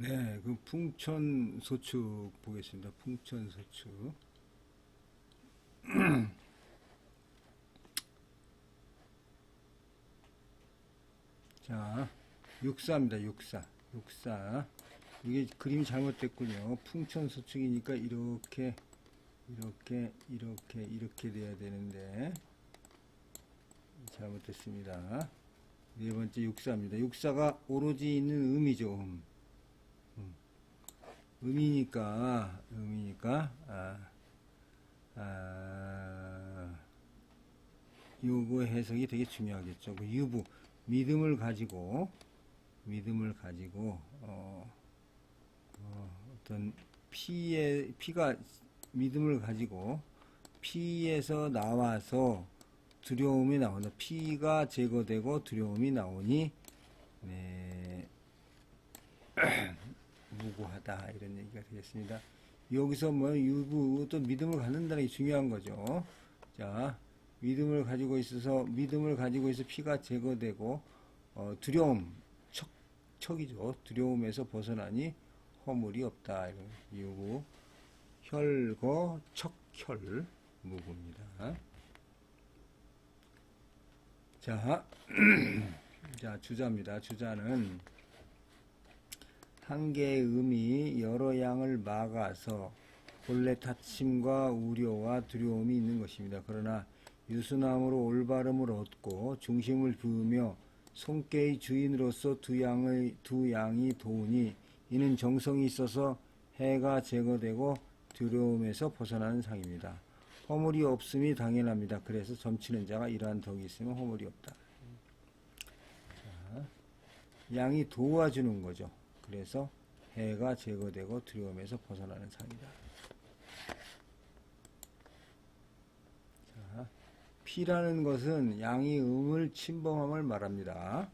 네, 그 풍천소축 보겠습니다. 풍천소축. 자, 육사입니다. 육사. 육사. 이게 그림이 잘못됐군요. 풍천소축이니까 이렇게 돼야 되는데 잘못됐습니다. 네 번째 육사입니다. 육사가 오로지 있는 음이죠. 음이니까 요거 해석이 되게 중요하겠죠. 그 유부 믿음을 가지고 어떤 피가 믿음을 가지고 피에서 나와서 두려움이 나온다. 피가 제거되고 두려움이 나오니 네, 무고하다 이런 얘기가 되겠습니다. 여기서 뭐 유부 또 믿음을 갖는다는 게 중요한 거죠. 자, 믿음을 가지고 있어 피가 제거되고 두려움 척이죠. 두려움에서 벗어나니 허물이 없다. 이런 유부 혈거 척혈 무구입니다. 자, 자 주자입니다. 주자는 한 개의 음이 여러 양을 막아서 본래 다침과 우려와 두려움이 있는 것입니다. 그러나 유수남으로 올바름을 얻고 중심을 부으며 손께의 주인으로서 두 양이 도우니 이는 정성이 있어서 해가 제거되고 두려움에서 벗어나는 상입니다. 허물이 없음이 당연합니다. 그래서 점치는 자가 이러한 덕이 있으면 허물이 없다. 자, 양이 도와주는 거죠. 그래서 해가 제거되고 두려움에서 벗어나는 상이다. 자, 피라는 것은 양이 음을 침범함을 말합니다.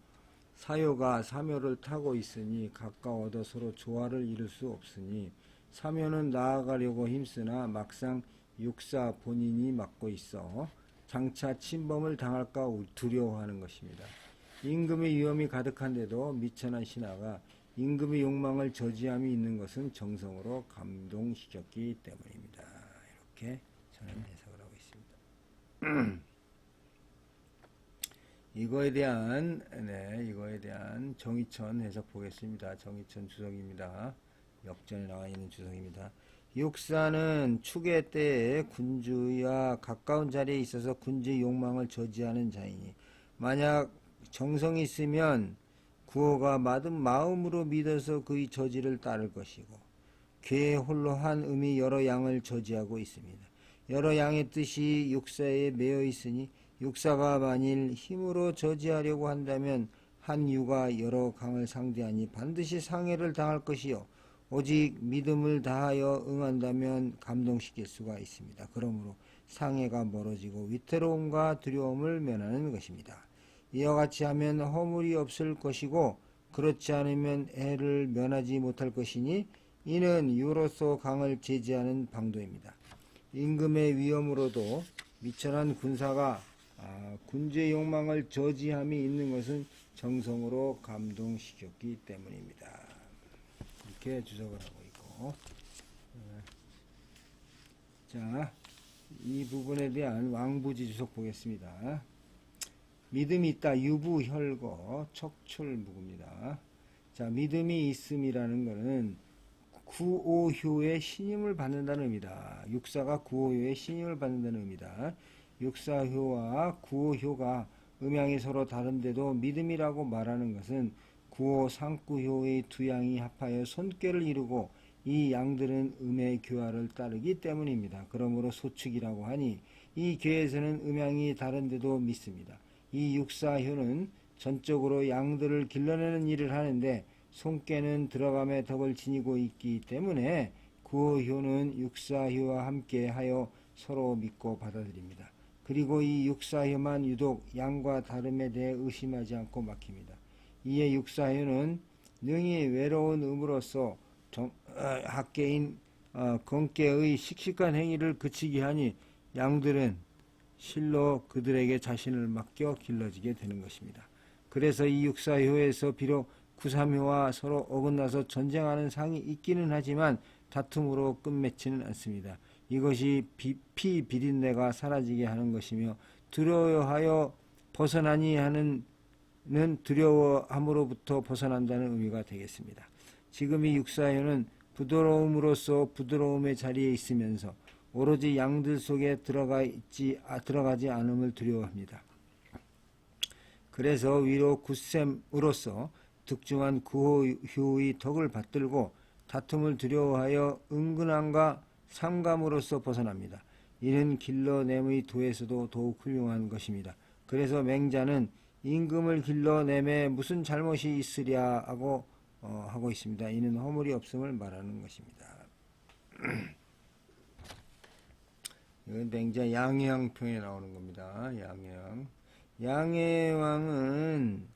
사요가 사묘를 타고 있으니 가까워도 서로 조화를 이룰 수 없으니 사묘는 나아가려고 힘쓰나 막상 육사 본인이 맡고 있어 장차 침범을 당할까 두려워하는 것입니다. 임금의 위험이 가득한데도 미천한 신하가 임금의 욕망을 저지함이 있는 것은 정성으로 감동시켰기 때문입니다. 이렇게 저는 해석을 하고 있습니다. 이거에 대한 정의천 해석 보겠습니다. 정의천 주석입니다. 역전에 나와 있는 주석입니다. 육사는 추계 때에 군주와 가까운 자리에 있어서 군주의 욕망을 저지하는 자이니 만약 정성이 있으면 구호가 맞은 마음으로 믿어서 그의 저지를 따를 것이고 괴 홀로 한 음이 여러 양을 저지하고 있습니다. 여러 양의 뜻이 육사에 매여 있으니 육사가 만일 힘으로 저지하려고 한다면 한 유가 여러 강을 상대하니 반드시 상해를 당할 것이요 오직 믿음을 다하여 응한다면 감동시킬 수가 있습니다. 그러므로 상해가 멀어지고 위태로움과 두려움을 면하는 것입니다. 이와 같이 하면 허물이 없을 것이고 그렇지 않으면 애를 면하지 못할 것이니 이는 유로서 강을 제지하는 방도입니다. 임금의 위험으로도 미천한 군사가 군주의 욕망을 저지함이 있는 것은 정성으로 감동시켰기 때문입니다. 이렇게 주석을 하고 있고, 자, 이 부분에 대한 왕부지 주석 보겠습니다. 믿음이 있다. 유부 혈거 척출무구입니다. 자, 믿음이 있음이라는 것은 구오효의 신임을 받는다는 의미다. 육사가 구오효의 신임을 받는다는 의미다. 육사효와 구오효가 음양이 서로 다른데도 믿음이라고 말하는 것은 구오 상구효의 두 양이 합하여 손꾀를 이루고 이 양들은 음의 교화를 따르기 때문입니다. 그러므로 소축이라고 하니 이 교에서는 음양이 다른데도 믿습니다. 이 육사효는 전적으로 양들을 길러내는 일을 하는데 손꾀는 들어감에 덕을 지니고 있기 때문에 구효는 육사효와 함께 하여 서로 믿고 받아들입니다. 그리고 이 육사효만 유독 양과 다름에 대해 의심하지 않고 맡깁니다. 이에 육사효는 능히 외로운 음으로써 학계인 건께의 씩씩한 행위를 그치게 하니 양들은 실로 그들에게 자신을 맡겨 길러지게 되는 것입니다. 그래서 이 육사효에서 비록 구삼효와 서로 어긋나서 전쟁하는 상이 있기는 하지만 다툼으로 끝맺지는 않습니다. 이것이 피비린내가 사라지게 하는 것이며 두려워하여 벗어나니 하는 두려워함으로부터 벗어난다는 의미가 되겠습니다. 지금 이 육사효는 부드러움으로써 부드러움의 자리에 있으면서 오로지 양들 속에 들어가지 않음을 두려워합니다. 그래서 위로 굳셈으로써 득중한 구호효의 덕을 받들고 다툼을 두려워하여 은근함과 삼감으로써 벗어납니다. 이는 길러냄의 도에서도 더욱 훌륭한 것입니다. 그래서 맹자는 임금을 길러냄에 무슨 잘못이 있으랴 하고 있습니다. 이는 허물이 없음을 말하는 것입니다. 이건 맹자 양해왕평에 나오는 겁니다. 양해왕은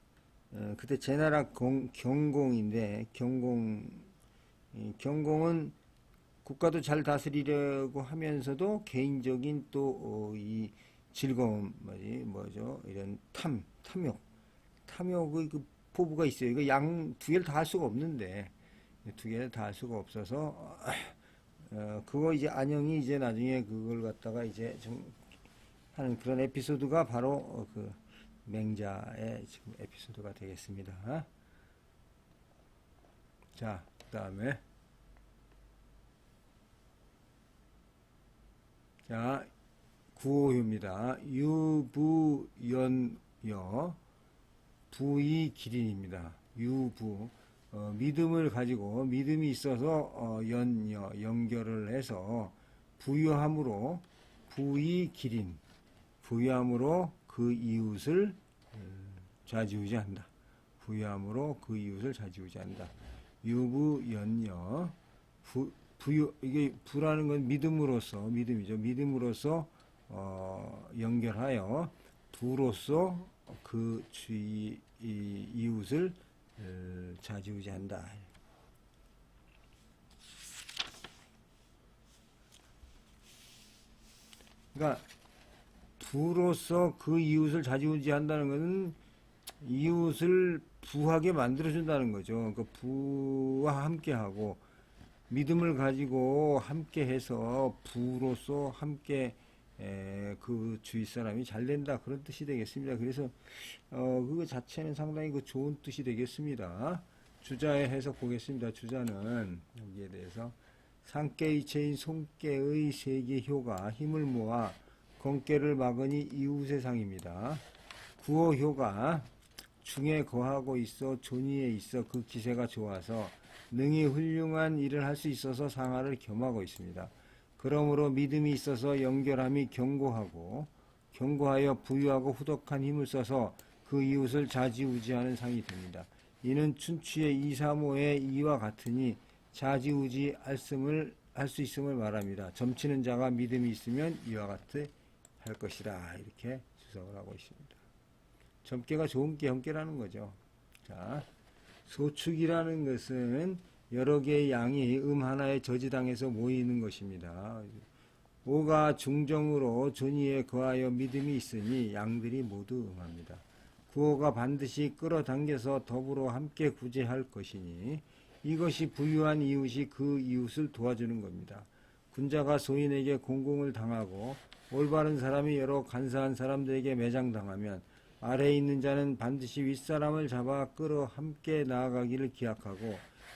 그때 제나라 경공인데 경공은 국가도 잘 다스리려고 하면서도 개인적인 또 이 즐거움 뭐죠 이런 탐욕의 그 포부가 있어요. 이거 두 개를 다 할 수가 없는데 두 개를 다 할 수가 없어서 그거 이제 안영이 이제 나중에 그걸 갖다가 이제 좀 하는 그런 에피소드가 바로 그 맹자의 지금 에피소드가 되겠습니다. 자, 그 다음에 자 구호효입니다. 유부연여 부의 기린입니다. 유부 믿음을 가지고 믿음이 있어서 연결을 해서 부유함으로 부의 기린 부유함으로 그 이웃을 좌지우지한다. 부유함으로 그 이웃을 좌지우지한다. 유부연여 이게 부라는 건 믿음이죠. 믿음으로써 연결하여 부로써 그 이웃을 좌지우지한다. 그러니까 부로써 그 이웃을 좌지우지한다는 것은 이웃을 부하게 만들어준다는 거죠. 그 부와 함께하고 믿음을 가지고 함께해서 부로서 함께 그 주위 사람이 잘 된다 그런 뜻이 되겠습니다. 그래서 그거 자체는 상당히 그 좋은 뜻이 되겠습니다. 주자의 해석 보겠습니다. 주자는 여기에 대해서 상깨이체인 손깨의 세계효가 힘을 모아 건깨를 막으니 이웃의 상입니다. 구호효가 중에 거하고 있어 존위에 있어 그 기세가 좋아서 능히 훌륭한 일을 할 수 있어서 상하를 겸하고 있습니다. 그러므로 믿음이 있어서 연결함이 견고하여 부유하고 후덕한 힘을 써서 그 이웃을 좌지우지하는 상이 됩니다. 이는 춘추의 235의 이와 같으니 좌지우지 할 수 있음을 말합니다. 점치는 자가 믿음이 있으면 이와 같이 할 것이라 이렇게 주석을 하고 있습니다. 점괘가 좋은 게 형께라는 거죠. 자, 소축이라는 것은 여러 개의 양이 하나의 저지당에서 모이는 것입니다. 오가 중정으로 존위에 거하여 믿음이 있으니 양들이 모두 합니다. 구호가 반드시 끌어당겨서 더불어 함께 구제할 것이니 이것이 부유한 이웃이 그 이웃을 도와주는 겁니다. 군자가 소인에게 공공을 당하고 올바른 사람이 여러 간사한 사람들에게 매장당하면 아래에 있는 자는 반드시 윗사람을 잡아 끌어 함께 나아가기를 기약하고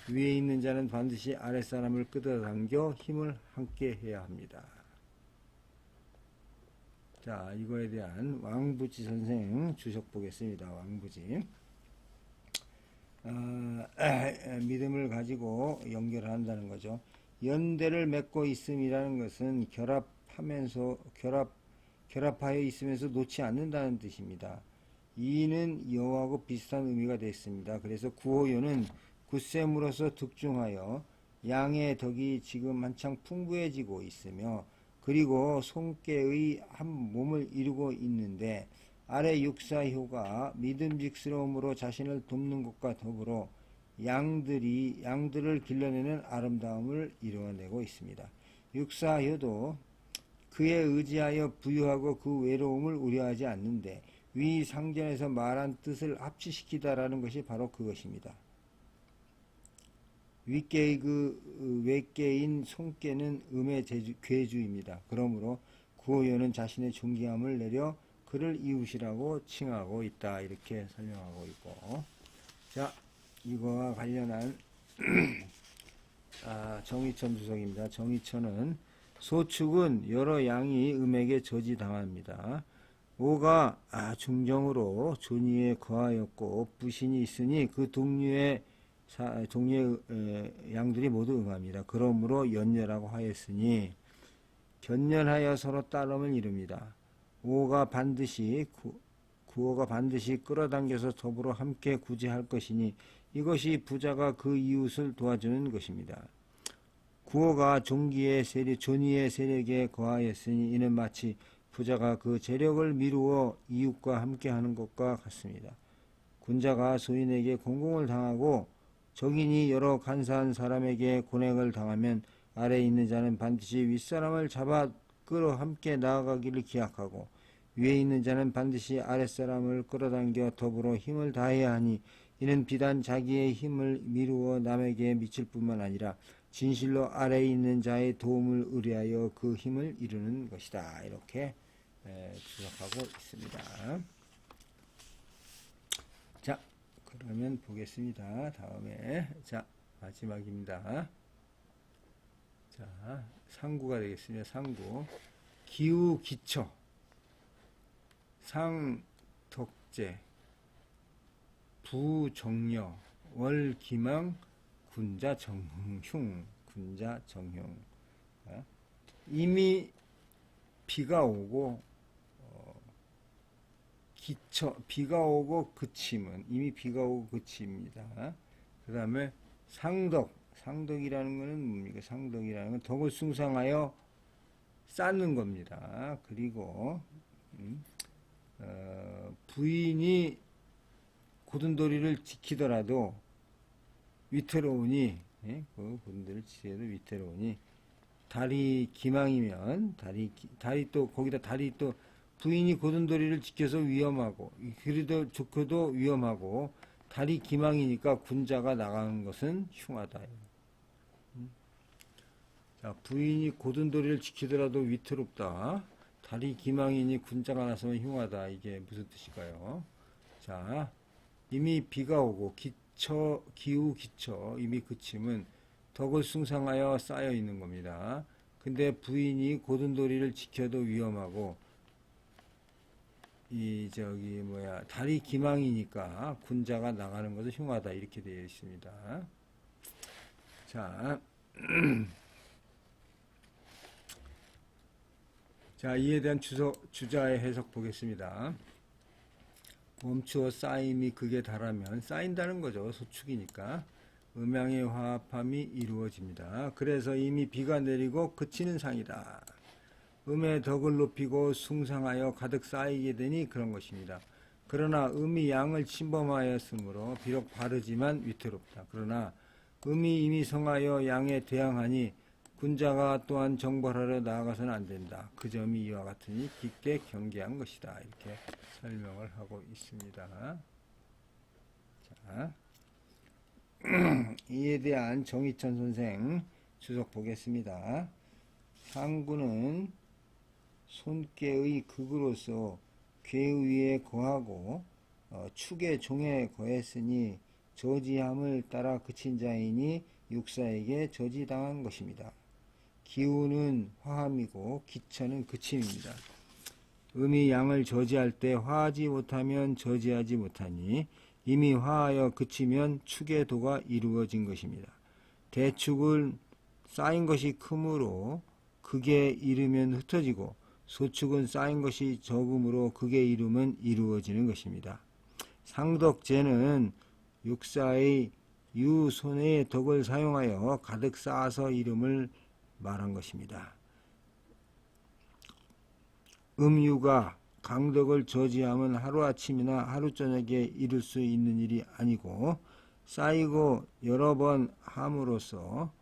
위에 있는 자는 반드시 아랫사람을 끌어당겨 힘을 함께 해야 합니다. 자, 이거에 대한 왕부지 선생 주석 보겠습니다. 왕부지. 믿음을 가지고 연결한다는 거죠. 연대를 맺고 있음이라는 것은 결합하여 있으면서 놓지 않는다는 뜻입니다. 이는 여호하고 비슷한 의미가 됐습니다. 그래서 구호요는 굳셈으로서 득중하여 양의 덕이 지금 한창 풍부해지고 있으며 그리고 손깨의 한 몸을 이루고 있는데 아래 육사효가 믿음직스러움으로 자신을 돕는 것과 더불어 양들을 길러내는 아름다움을 이루어내고 있습니다. 육사효도 그에 의지하여 부유하고 그 외로움을 우려하지 않는데 위 상전에서 말한 뜻을 합치시키다라는 것이 바로 그것입니다. 윗개의 외개인 손개는 음의 괴주입니다. 그러므로 구호연은 자신의 존귀함을 내려 그를 이웃이라고 칭하고 있다. 이렇게 설명하고 있고, 자, 이거와 관련한 정의천 주석입니다. 정의천은 소축은 여러 양이 음에게 저지당합니다. 오가 중정으로 존위에 거하였고 부신이 있으니 그 동류의 양들이 모두 응합니다. 그러므로 연녀라고 하였으니 견연하여 서로 따름을 이룹니다. 구호가 반드시 끌어당겨서 더불어 함께 구제할 것이니 이것이 부자가 그 이웃을 도와주는 것입니다. 구호가 존위의 세력에 거하였으니 이는 마치 부자가 그 재력을 미루어 이웃과 함께하는 것과 같습니다. 군자가 소인에게 공공을 당하고 적인이 여러 간사한 사람에게 고행을 당하면 아래에 있는 자는 반드시 윗사람을 잡아 끌어 함께 나아가기를 기약하고 위에 있는 자는 반드시 아랫사람을 끌어당겨 더불어 힘을 다해야 하니 이는 비단 자기의 힘을 미루어 남에게 미칠 뿐만 아니라 진실로 아래에 있는 자의 도움을 의뢰하여 그 힘을 이루는 것이다. 이렇게 주석하고 있습니다. 자, 그러면 보겠습니다. 다음에 자, 마지막입니다. 자, 상구가 되겠습니다. 상구. 기우 기처 상덕제 부정려 월기망 군자정흉 이미 비가 오고 비가 오고 그침은 이미 비가 오고 그칩니다. 그 다음에 상덕이라는 것은 뭡니까? 상덕이라는 건 덕을 숭상하여 쌓는 겁니다. 그리고 부인이 고든도리를 지키더라도 위태로우니 그 고든도리를 지켜도 위태로우니 달이 기망이면 달이 또 거기다 달이 또 부인이 고든도리를 지켜서 위험하고 그래도 좋고도 위험하고 달이 기망이니까 군자가 나가는 것은 흉하다. 자, 부인이 고든도리를 지키더라도 위태롭다. 달이 기망이니 군자가 나서면 흉하다. 이게 무슨 뜻일까요? 자, 이미 비가 오고 기우 기처 이미 그침은 덕을 숭상하여 쌓여 있는 겁니다. 근데 부인이 고든도리를 지켜도 위험하고 달이 기망이니까 군자가 나가는 것은 흉하다. 이렇게 되어 있습니다. 자, 자, 이에 대한 주자의 해석 보겠습니다. 멈추어 쌓임이 극에 달하면 쌓인다는 거죠. 소축이니까. 음양의 화합함이 이루어집니다. 그래서 이미 비가 내리고 그치는 상이다. 음의 덕을 높이고 숭상하여 가득 쌓이게 되니 그런 것입니다. 그러나 음이 양을 침범하였으므로 비록 바르지만 위태롭다. 그러나 음이 이미 성하여 양에 대항하니 군자가 또한 정벌하러 나아가서는 안 된다. 그 점이 이와 같으니 깊게 경계한 것이다. 이렇게 설명을 하고 있습니다. 자, 이에 대한 정의천 선생 주석 보겠습니다. 상구는 손께의 극으로서 괴의에 거하고 축의 종에 거했으니 저지함을 따라 그친 자이니 육사에게 저지당한 것입니다. 기우는 화함이고 기처는 그침입니다. 음이 양을 저지할 때 화하지 못하면 저지하지 못하니 이미 화하여 그치면 축의 도가 이루어진 것입니다. 대축은 쌓인 것이 크므로 극에 이르면 흩어지고 소축은 쌓인 것이 적음으로 극에 이르면 이루어지는 것입니다. 상덕제는 육사의 유손의 덕을 사용하여 가득 쌓아서 이름을 말한 것입니다. 음유가 강덕을 저지하면 하루아침이나 하루저녁에 이룰 수 있는 일이 아니고 쌓이고 여러 번 함으로써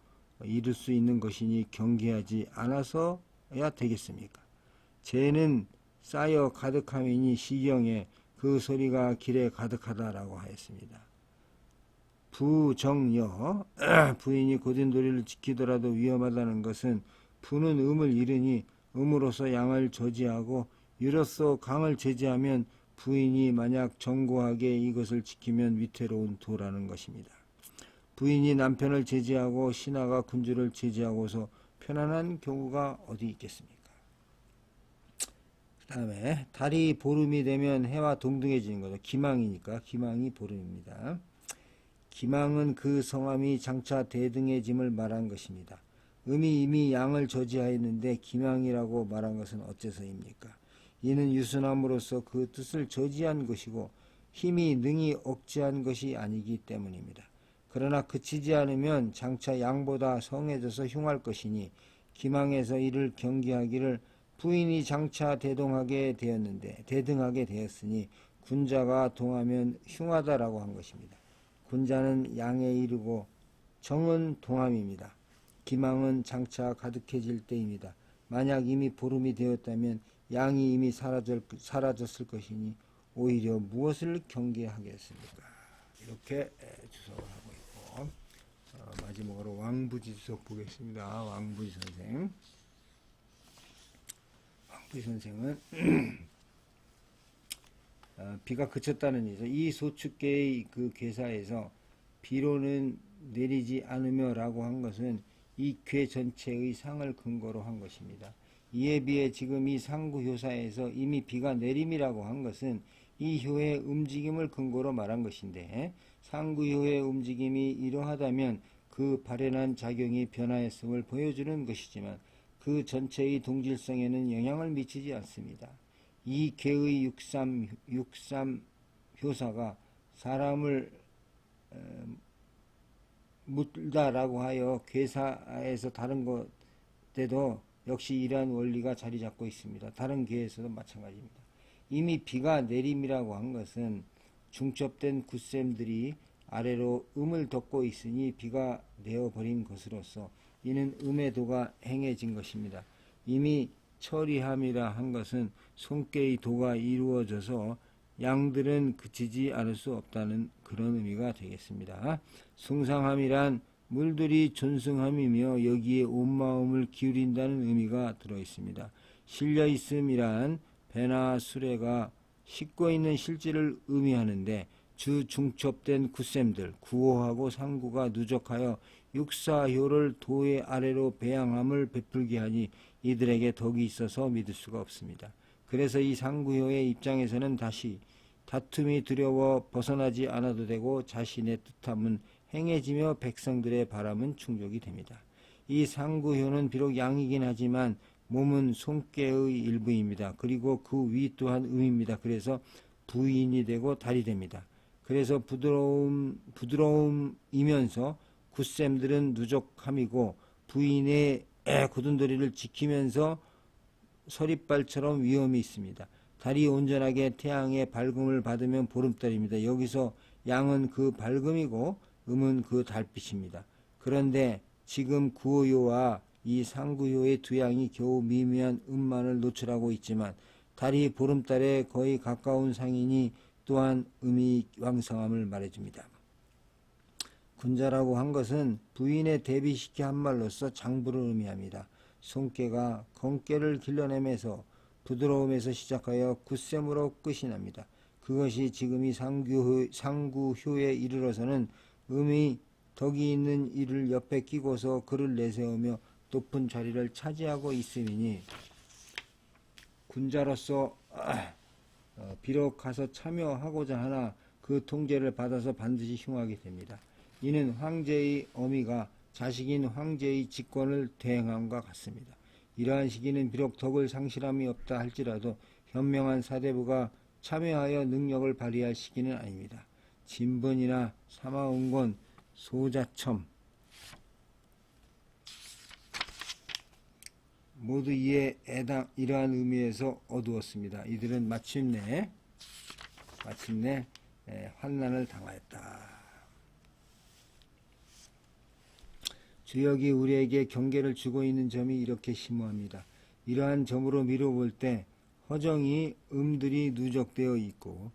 이룰 수 있는 것이니 경계하지 않아서야 되겠습니까? 죄는 쌓여 가득함이니 시경에 그 소리가 길에 가득하다라고 하였습니다. 부정여 부인이 고진도리를 지키더라도 위험하다는 것은 부는 음을 잃으니 음으로서 양을 저지하고 유로서 강을 제지하면 부인이 만약 정고하게 이것을 지키면 위태로운 도라는 것입니다. 부인이 남편을 제지하고 신하가 군주를 제지하고서 편안한 경우가 어디 있겠습니까? 그 다음에 달이 보름이 되면 해와 동등해지는 거죠. 기망이니까 기망이 보름입니다. 기망은 그 성함이 장차 대등해짐을 말한 것입니다. 음이 이미 양을 저지하였는데 기망이라고 말한 것은 어째서입니까? 이는 유순함으로써 그 뜻을 저지한 것이고 힘이 능히 억제한 것이 아니기 때문입니다. 그러나 그치지 않으면 장차 양보다 성해져서 흉할 것이니 기망에서 이를 경계하기를 부인이 장차 대등하게 되었으니 군자가 동하면 흉하다라고 한 것입니다. 군자는 양에 이르고 정은 동함입니다. 기망은 장차 가득해질 때입니다. 만약 이미 보름이 되었다면 양이 이미 사라졌을 것이니 오히려 무엇을 경계하겠습니까? 이렇게 주석을 하고 있고, 마지막으로 왕부지 주석 보겠습니다. 왕부지 선생. 왕부지 선생은 비가 그쳤다는 얘기죠. 이 소축계의 그 괴사에서 비로는 내리지 않으며 라고 한 것은 이 괴 전체의 상을 근거로 한 것입니다. 이에 비해 지금 이 상구효사에서 이미 비가 내림이라고 한 것은 이 효의 움직임을 근거로 말한 것인데, 상구효의 움직임이 이러하다면 그 발현한 작용이 변화했음을 보여주는 것이지만 그 전체의 동질성에는 영향을 미치지 않습니다. 이 괴의 육삼 효사가 사람을 묻다라고 하여 괴사에서 다른 것 때도 역시 이러한 원리가 자리 잡고 있습니다. 다른 괴에서도 마찬가지입니다. 이미 비가 내림이라고 한 것은 중첩된 굳셈들이 아래로 음을 덮고 있으니 비가 내어버린 것으로서 이는 음의 도가 행해진 것입니다. 이미 처리함이라 한 것은 손께의 도가 이루어져서 양들은 그치지 않을 수 없다는 그런 의미가 되겠습니다. 숭상함이란 물들이 존승함이며 여기에 온 마음을 기울인다는 의미가 들어있습니다. 실려있음이란 배나 수레가 싣고 있는 실질을 의미하는데 주 중첩된 굳셈들 구호하고 상구가 누적하여 육사효를 도의 아래로 배양함을 베풀게 하니 이들에게 덕이 있어서 믿을 수가 없습니다. 그래서 이 상구효의 입장에서는 다시 다툼이 두려워 벗어나지 않아도 되고 자신의 뜻함은 행해지며 백성들의 바람은 충족이 됩니다. 이 상구효는 비록 양이긴 하지만 몸은 손께의 일부입니다. 그리고 그 위 또한 음입니다. 그래서 부인이 되고 달이 됩니다. 그래서 부드러움이면서 굳셈들은 누적함이고 부인의 고든도리를 지키면서 서리발처럼 위험이 있습니다. 달이 온전하게 태양의 밝음을 받으면 보름달입니다. 여기서 양은 그 밝음이고 음은 그 달빛입니다. 그런데 지금 구호요와 이 상구요의 두 양이 겨우 미미한 음만을 노출하고 있지만 달이 보름달에 거의 가까운 상이니 또한 음이 왕성함을 말해줍니다. 군자라고 한 것은 부인에 대비시켜 한 말로서 장부를 의미합니다. 손께가 건께를 길러내면서 부드러움에서 시작하여 굳셈으로 끝이 납니다. 그것이 지금 이 상구효에 이르러서는 음이 덕이 있는 이를 옆에 끼고서 그를 내세우며 높은 자리를 차지하고 있음이니 군자로서 비록 가서 참여하고자 하나 그 통제를 받아서 반드시 흉하게 됩니다. 이는 황제의 어미가 자식인 황제의 직권을 대행함과 같습니다. 이러한 시기는 비록 덕을 상실함이 없다 할지라도 현명한 사대부가 참여하여 능력을 발휘할 시기는 아닙니다. 진번이나 사마운권, 소자첨 모두 이에 이러한 의미에서 어두웠습니다. 이들은 마침내 환난을 당하였다. 주역이 우리에게 경계를 주고 있는 점이 이렇게 심오합니다. 이러한 점으로 미뤄볼 때 허정이 음들이 누적되어 있고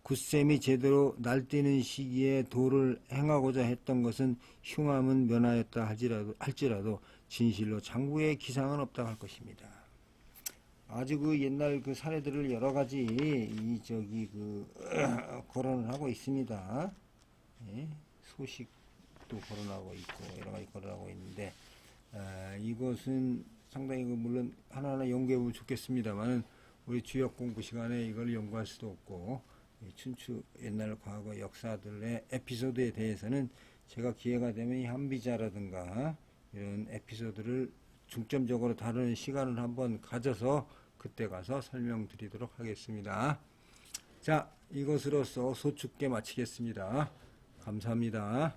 굳셈이 제대로 날뛰는 시기에 도를 행하고자 했던 것은 흉함은 면하였다 할지라도 진실로 장구의 기상은 없다 할 것입니다. 아주 그 옛날 그 사례들을 여러 가지 거론을 하고 있습니다. 예, 소식도 거론하고 있고 여러 가지 거론하고 있는데 이것은 상당히 물론 하나하나 연구해보면 좋겠습니다만은 우리 주역 공부 시간에 이걸 연구할 수도 없고 춘추 옛날 과거 역사들의 에피소드에 대해서는 제가 기회가 되면 이 한비자라든가 이런 에피소드를 중점적으로 다루는 시간을 한번 가져서 그때 가서 설명드리도록 하겠습니다. 자, 이것으로써 소축계 마치겠습니다. 감사합니다.